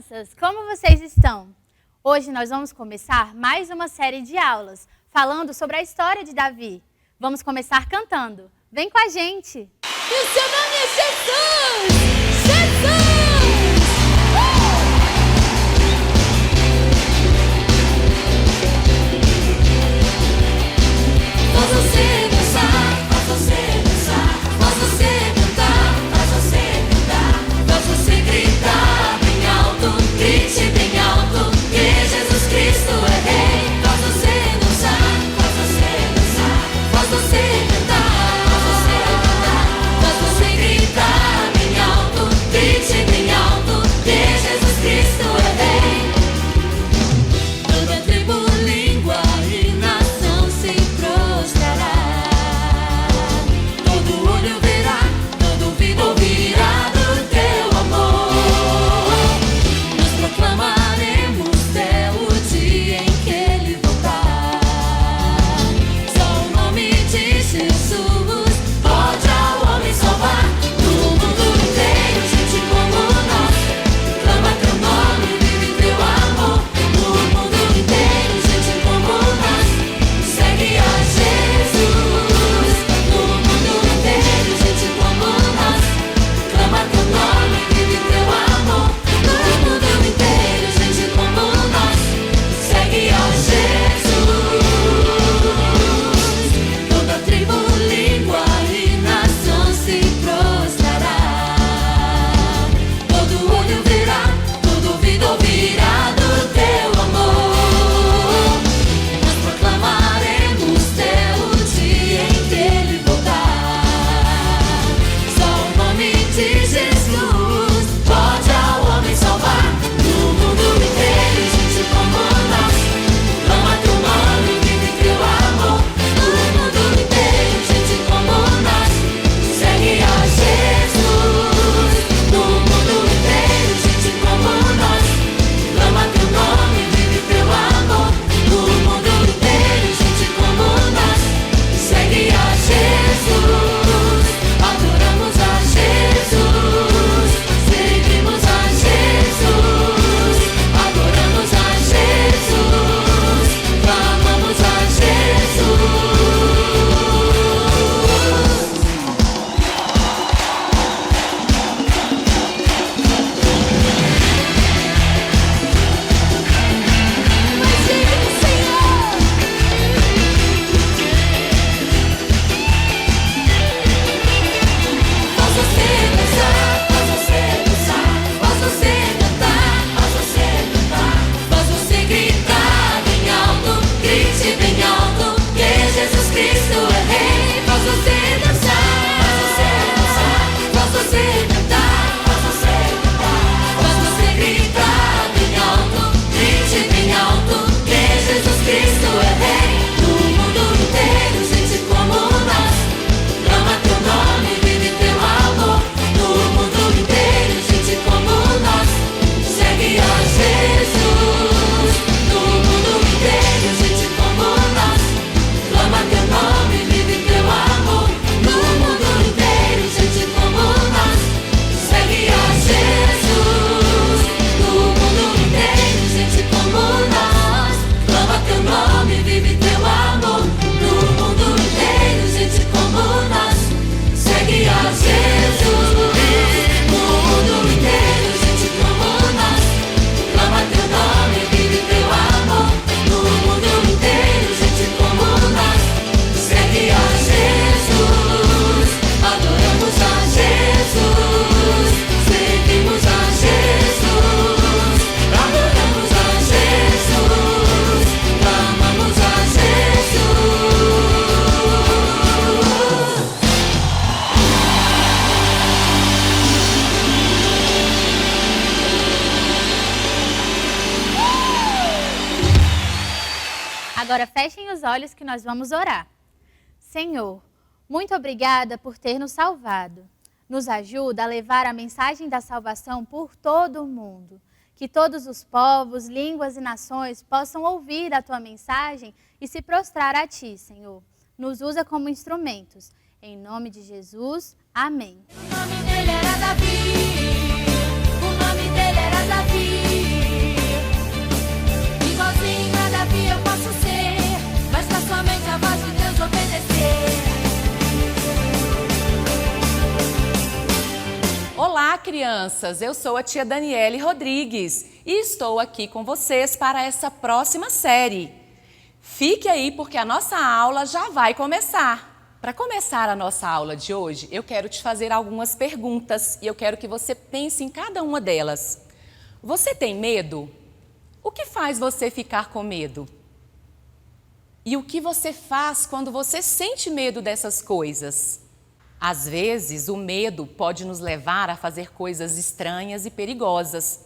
crianças, como vocês estão? Hoje nós vamos começar mais uma série de aulas, falando sobre a história de Davi. Vamos começar cantando. Vem com a gente! E o seu nome é Jesus! Jesus! Faz você dançar, faz você dançar, faz você cantar, faz você cantar, faz você gritar bem alto, grite bem alto, que Jesus Cristo é Rei. Faz você dançar, faz você dançar, faz você cantar, faz você gritar bem alto, grite bem alto, que Jesus Cristo é Rei. Toda tribo, língua e nação se prostrará. Todo olho verá, todo ouvido ouvirá do teu amor. Nós proclamaremos até o dia em que Ele voltar. Só o nome de Jesus pode ao homem salvar. No mundo inteiro, gente como nós clama teu nome, vive teu amor. No mundo inteiro, gente como nós segue a Jesus. No mundo inteiro, gente como nós clama teu nome, vive teu amor. No mundo inteiro, gente como nós segue a Jesus. Toda tribo, língua e nação se prostrará. Todo olho verá, todo ouvido ouvirá do teu amor. Nós proclamaremos até o dia em que Ele voltar. Só o nome de Jesus pode ao homem salvar. No mundo inteiro, gente como nós clama teu nome, vive teu amor. No mundo inteiro, gente como nós segue a Jesus. No mundo inteiro, gente como nós clama teu nome, vive teu amor. No mundo inteiro, gente como nós segue a Jesus. Adoramos a Jesus, servimos a Jesus. Adoramos a Jesus, clamamos a Jesus. Imagine o Senhor. Faz você dançar, faz você dançar, faz você cantar, faz você cantar, faz você gritar bem alto, grite bem alto, que Jesus Cristo é Rei. Faz você dançar, faz você cantar, faz você cantar, faz você gritar bem alto, grite bem alto, que Jesus Cristo é Rei. No mundo inteiro, gente como nós clama teu nome, vive teu amor. No mundo inteiro, gente como nós segue a Jesus. No mundo inteiro, gente como nós clama teu nome, vive teu amor. No mundo inteiro, gente como nós segue a Jesus. No mundo inteiro, gente como nós clama teu nome, vive teu amor. No mundo inteiro, gente como nós segue a Jesus. No mundo inteiro, gente como nós clama teu nome, vive teu amor. No mundo inteiro, gente como nós segue a Jesus. Adoramos a Jesus, servimos a Jesus. Adoramos a Jesus, clamamos a Jesus. Agora fechem os olhos que nós vamos orar. Senhor, muito obrigada por ter nos salvado. Nos ajuda a levar a mensagem da salvação por todo o mundo. Que todos os povos, línguas e nações possam ouvir a tua mensagem e se prostrar a ti, Senhor. Nos usa como instrumentos. Em nome de Jesus, amém. O nome dele era Davi. O nome dele era Davi. Olá, crianças! Eu sou a tia Daniele Rodrigues e estou aqui com vocês para essa próxima série. Fique aí porque a nossa aula já vai começar. Para começar a nossa aula de hoje, eu quero te fazer algumas perguntas e eu quero que você pense em cada uma delas. Você tem medo? O que faz você ficar com medo? E o que você faz quando você sente medo dessas coisas? Às vezes, o medo pode nos levar a fazer coisas estranhas e perigosas.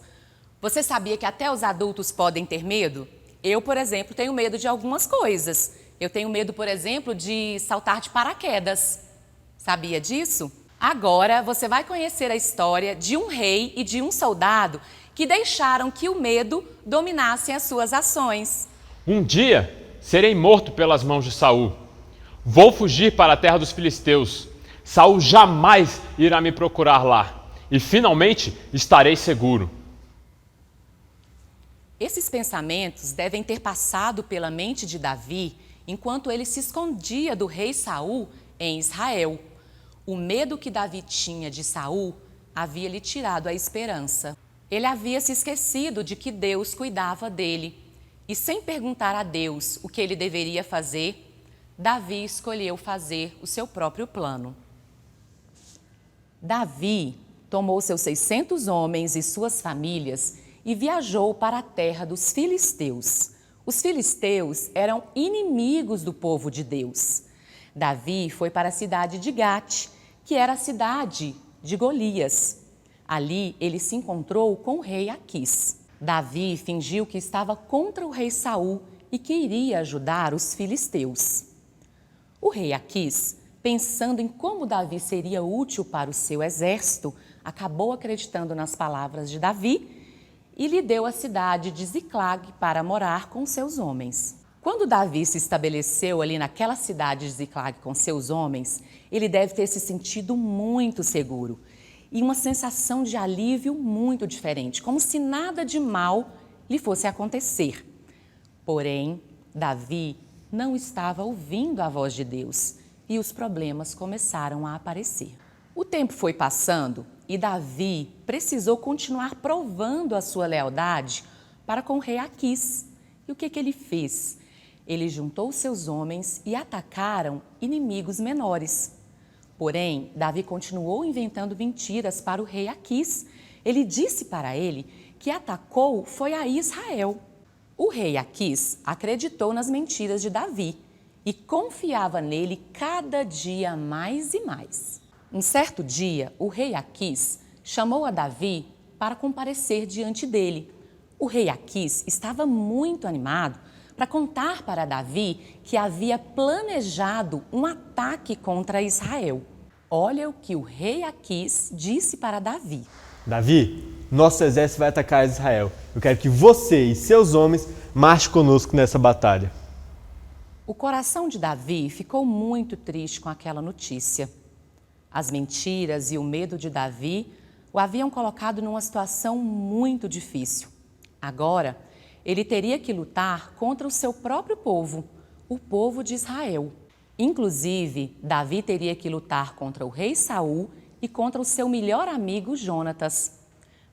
Você sabia que até os adultos podem ter medo? Eu, por exemplo, tenho medo de algumas coisas. Eu tenho medo, por exemplo, de saltar de paraquedas. Sabia disso? Agora, você vai conhecer a história de um rei e de um soldado que deixaram que o medo dominasse as suas ações. Um dia serei morto pelas mãos de Saul. Vou fugir para a terra dos filisteus. Saul jamais irá me procurar lá e finalmente estarei seguro. Esses pensamentos devem ter passado pela mente de Davi enquanto ele se escondia do rei Saul em Israel. O medo que Davi tinha de Saul havia lhe tirado a esperança. Ele havia se esquecido de que Deus cuidava dele e, sem perguntar a Deus o que ele deveria fazer, Davi escolheu fazer o seu próprio plano. Davi tomou seus 600 homens e suas famílias e viajou para a terra dos filisteus. Os filisteus eram inimigos do povo de Deus. Davi foi para a cidade de Gate, que era a cidade de Golias. Ali ele se encontrou com o rei Aquis. Davi fingiu que estava contra o rei Saul e que iria ajudar os filisteus. O rei Aquis, pensando em como Davi seria útil para o seu exército, acabou acreditando nas palavras de Davi e lhe deu a cidade de Ziclag para morar com seus homens. Quando Davi se estabeleceu ali naquela cidade de Ziclag com seus homens, ele deve ter se sentido muito seguro e uma sensação de alívio muito diferente, como se nada de mal lhe fosse acontecer. Porém, Davi não estava ouvindo a voz de Deus e os problemas começaram a aparecer. O tempo foi passando e Davi precisou continuar provando a sua lealdade para com o rei Aquis. E o que ele fez? Ele juntou seus homens e atacaram inimigos menores. Porém, Davi continuou inventando mentiras para o rei Aquis. Ele disse para ele que atacou foi a Israel. O rei Aquis acreditou nas mentiras de Davi e confiava nele cada dia mais e mais. Um certo dia, o rei Aquis chamou a Davi para comparecer diante dele. O rei Aquis estava muito animado para contar para Davi que havia planejado um ataque contra Israel. Olha o que o rei Aquis disse para Davi. Davi, nosso exército vai atacar Israel. Eu quero que você e seus homens marchem conosco nessa batalha. O coração de Davi ficou muito triste com aquela notícia. As mentiras e o medo de Davi o haviam colocado numa situação muito difícil. Agora, ele teria que lutar contra o seu próprio povo, o povo de Israel. Inclusive, Davi teria que lutar contra o rei Saul e contra o seu melhor amigo Jonatas.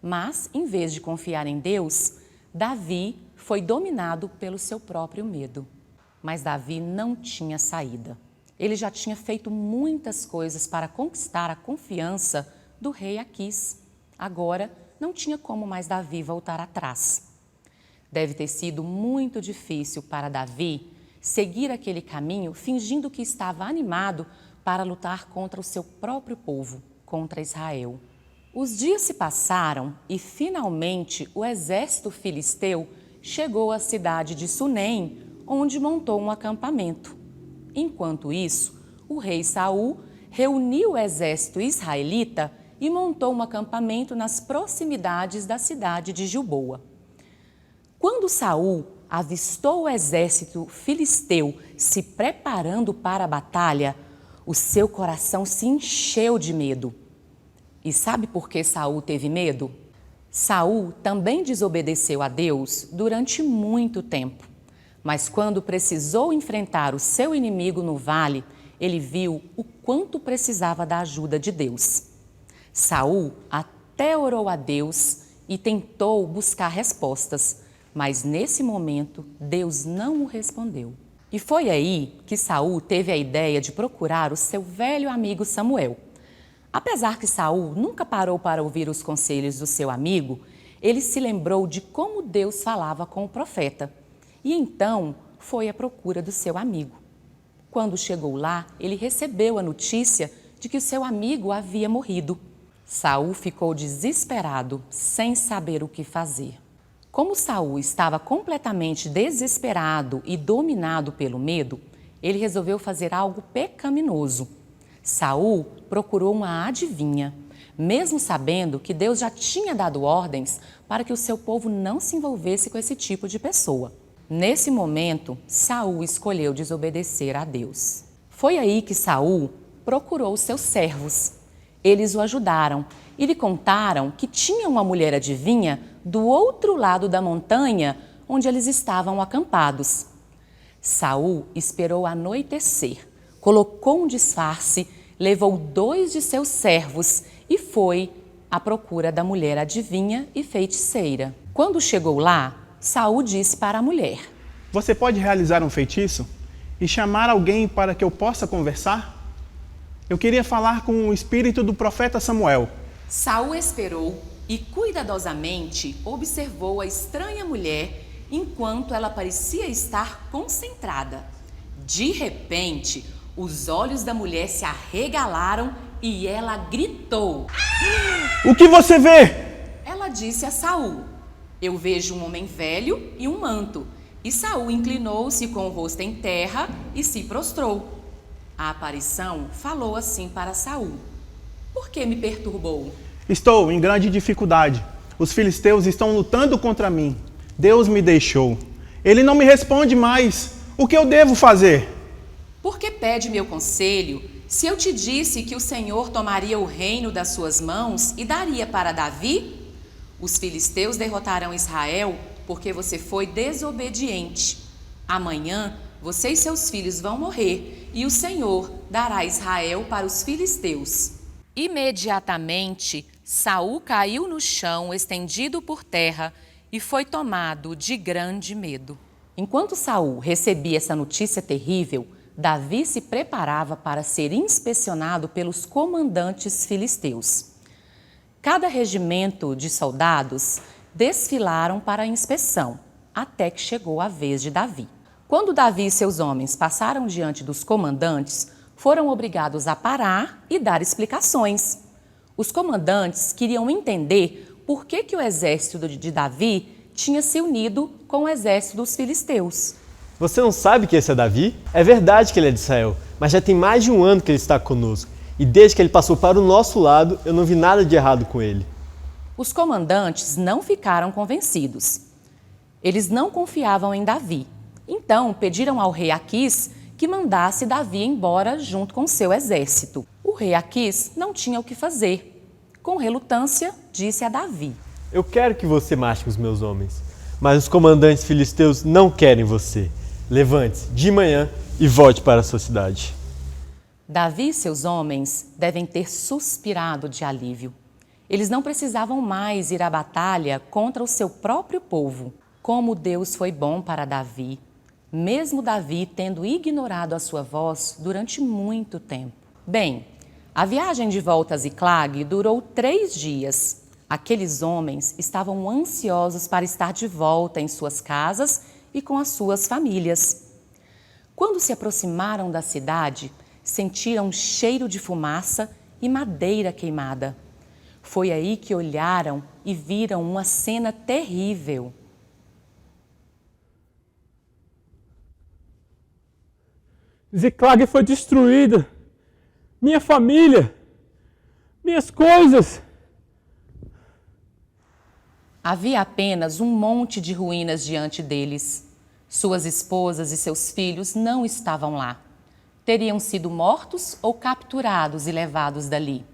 Mas, em vez de confiar em Deus, Davi foi dominado pelo seu próprio medo. Mas Davi não tinha saída. Ele já tinha feito muitas coisas para conquistar a confiança do rei Aquis. Agora, não tinha como mais Davi voltar atrás. Deve ter sido muito difícil para Davi seguir aquele caminho fingindo que estava animado para lutar contra o seu próprio povo, contra Israel. Os dias se passaram e, finalmente, o exército filisteu chegou à cidade de Sunem, onde montou um acampamento. Enquanto isso, o rei Saul reuniu o exército israelita e montou um acampamento nas proximidades da cidade de Gilboa. Quando Saul avistou o exército filisteu se preparando para a batalha, o seu coração se encheu de medo. E sabe por que Saul teve medo? Saul também desobedeceu a Deus durante muito tempo. Mas quando precisou enfrentar o seu inimigo no vale, ele viu o quanto precisava da ajuda de Deus. Saul até orou a Deus e tentou buscar respostas, mas nesse momento Deus não o respondeu. E foi aí que Saul teve a ideia de procurar o seu velho amigo Samuel. Apesar que Saul nunca parou para ouvir os conselhos do seu amigo, ele se lembrou de como Deus falava com o profeta e então foi à procura do seu amigo. Quando chegou lá, ele recebeu a notícia de que o seu amigo havia morrido. Saul ficou desesperado, sem saber o que fazer. Como Saul estava completamente desesperado e dominado pelo medo, ele resolveu fazer algo pecaminoso. Saul procurou uma adivinha, mesmo sabendo que Deus já tinha dado ordens para que o seu povo não se envolvesse com esse tipo de pessoa. Nesse momento, Saul escolheu desobedecer a Deus. Foi aí que Saul procurou seus servos. Eles o ajudaram e lhe contaram que tinha uma mulher adivinha do outro lado da montanha onde eles estavam acampados. Saul esperou anoitecer, colocou um disfarce, levou 2 de seus servos e foi à procura da mulher adivinha e feiticeira. Quando chegou lá, Saul disse para a mulher: Você pode realizar um feitiço e chamar alguém para que eu possa conversar? Eu queria falar com o espírito do profeta Samuel. Saul esperou e cuidadosamente observou a estranha mulher enquanto ela parecia estar concentrada. De repente, os olhos da mulher se arregalaram e ela gritou. O que você vê? Ela disse a Saul: Eu vejo um homem velho e um manto. E Saul inclinou-se com o rosto em terra e se prostrou. A aparição falou assim para Saul: Por que me perturbou? Estou em grande dificuldade. Os filisteus estão lutando contra mim. Deus me deixou. Ele não me responde mais. O que eu devo fazer? Por que pede meu conselho, se eu te disse que o Senhor tomaria o reino das suas mãos e daria para Davi? Os filisteus derrotarão Israel porque você foi desobediente. Amanhã você e seus filhos vão morrer e o Senhor dará Israel para os filisteus. Imediatamente, Saul caiu no chão, estendido por terra, e foi tomado de grande medo. Enquanto Saul recebia essa notícia terrível, Davi se preparava para ser inspecionado pelos comandantes filisteus. Cada regimento de soldados desfilaram para a inspeção, até que chegou a vez de Davi. Quando Davi e seus homens passaram diante dos comandantes, foram obrigados a parar e dar explicações. Os comandantes queriam entender por que o exército de Davi tinha se unido com o exército dos filisteus. Você não sabe que esse é Davi? É verdade que ele é de Israel, mas já tem mais de um ano que ele está conosco. E desde que ele passou para o nosso lado, eu não vi nada de errado com ele. Os comandantes não ficaram convencidos. Eles não confiavam em Davi. Então pediram ao rei Aquis que mandasse Davi embora junto com seu exército. O rei Aquis não tinha o que fazer. Com relutância, disse a Davi: Eu quero que você marche com os meus homens, mas os comandantes filisteus não querem você. Levante-se de manhã e volte para a sua cidade. Davi e seus homens devem ter suspirado de alívio. Eles não precisavam mais ir à batalha contra o seu próprio povo. Como Deus foi bom para Davi, mesmo Davi tendo ignorado a sua voz durante muito tempo. Bem, a viagem de volta a Ziclag durou 3 dias. Aqueles homens estavam ansiosos para estar de volta em suas casas e com as suas famílias. Quando se aproximaram da cidade, sentiram um cheiro de fumaça e madeira queimada. Foi aí que olharam e viram uma cena terrível. Ziclag foi destruída. Minha família, minhas coisas. Havia apenas um monte de ruínas diante deles. Suas esposas e seus filhos não estavam lá. Teriam sido mortos ou capturados e levados dali.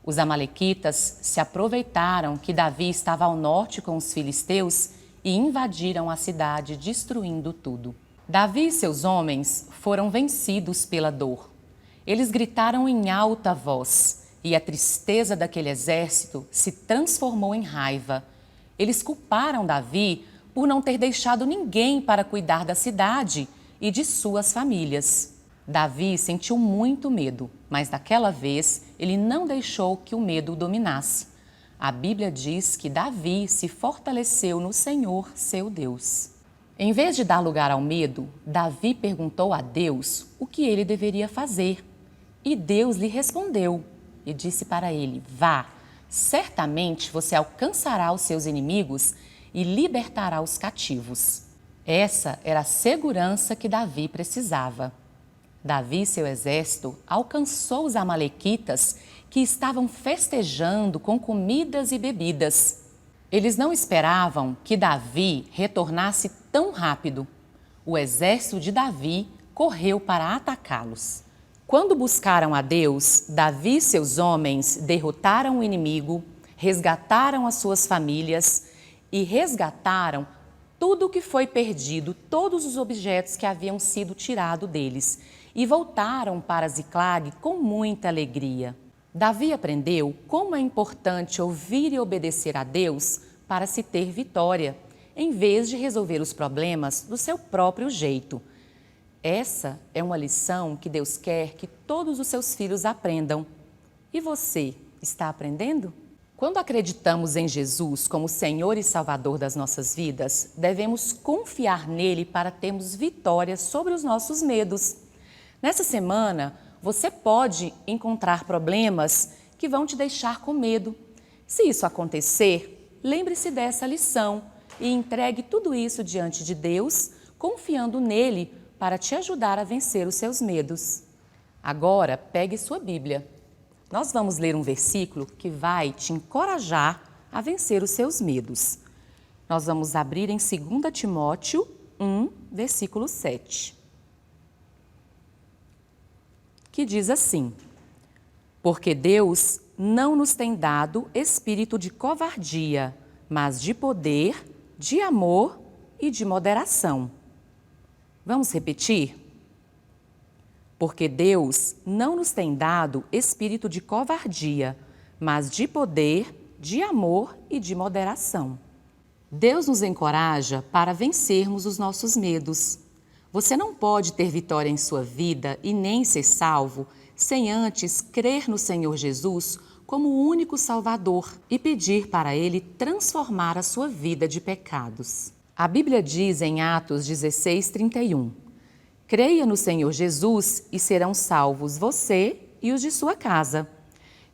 Os amalequitas se aproveitaram que Davi estava ao norte com os filisteus e invadiram a cidade, destruindo tudo. Davi e seus homens foram vencidos pela dor. Eles gritaram em alta voz: E a tristeza daquele exército se transformou em raiva. Eles culparam Davi por não ter deixado ninguém para cuidar da cidade e de suas famílias. Davi sentiu muito medo, mas daquela vez ele não deixou que o medo o dominasse. A Bíblia diz que Davi se fortaleceu no Senhor, seu Deus. Em vez de dar lugar ao medo, Davi perguntou a Deus o que ele deveria fazer. E Deus lhe respondeu e disse para ele: vá, certamente você alcançará os seus inimigos e libertará os cativos. Essa era a segurança que Davi precisava. Davi e seu exército alcançou os amalequitas que estavam festejando com comidas e bebidas. Eles não esperavam que Davi retornasse tão rápido. O exército de Davi correu para atacá-los. Quando buscaram a Deus, Davi e seus homens derrotaram o inimigo, resgataram as suas famílias e resgataram tudo o que foi perdido, todos os objetos que haviam sido tirados deles, e voltaram para Ziclag com muita alegria. Davi aprendeu como é importante ouvir e obedecer a Deus para se ter vitória, em vez de resolver os problemas do seu próprio jeito. Essa é uma lição que Deus quer que todos os seus filhos aprendam. E você, está aprendendo? Quando acreditamos em Jesus como Senhor e Salvador das nossas vidas, devemos confiar nele para termos vitória sobre os nossos medos. Nessa semana, você pode encontrar problemas que vão te deixar com medo. Se isso acontecer, lembre-se dessa lição e entregue tudo isso diante de Deus, confiando nele para te ajudar a vencer os seus medos. Agora, pegue sua Bíblia. Nós vamos ler um versículo que vai te encorajar a vencer os seus medos. Nós vamos abrir em 2 Timóteo 1, versículo 7. Que diz assim: porque Deus não nos tem dado espírito de covardia, mas de poder, de amor e de moderação. Vamos repetir? Porque Deus não nos tem dado espírito de covardia, mas de poder, de amor e de moderação. Deus nos encoraja para vencermos os nossos medos. Você não pode ter vitória em sua vida e nem ser salvo sem antes crer no Senhor Jesus como o único Salvador e pedir para Ele transformar a sua vida de pecados. A Bíblia diz em Atos 16:31, creia no Senhor Jesus e serão salvos você e os de sua casa.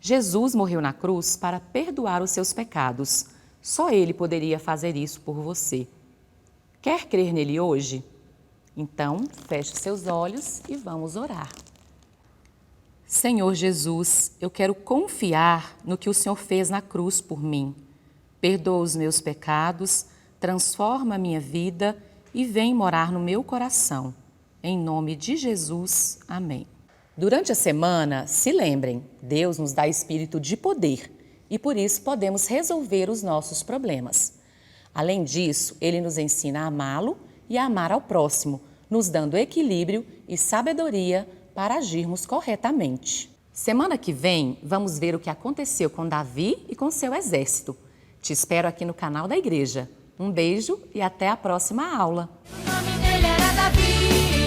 Jesus morreu na cruz para perdoar os seus pecados. Só Ele poderia fazer isso por você. Quer crer nele hoje? Então, feche seus olhos e vamos orar. Senhor Jesus, eu quero confiar no que o Senhor fez na cruz por mim. Perdoa os meus pecados, transforma a minha vida e vem morar no meu coração. Em nome de Jesus, amém. Durante a semana, se lembrem, Deus nos dá espírito de poder e por isso podemos resolver os nossos problemas. Além disso, Ele nos ensina a amá-lo e a amar ao próximo, nos dando equilíbrio e sabedoria para agirmos corretamente. Semana que vem, vamos ver o que aconteceu com Davi e com seu exército. Te espero aqui no canal da igreja. Um beijo e até a próxima aula. O nome dele era Davi.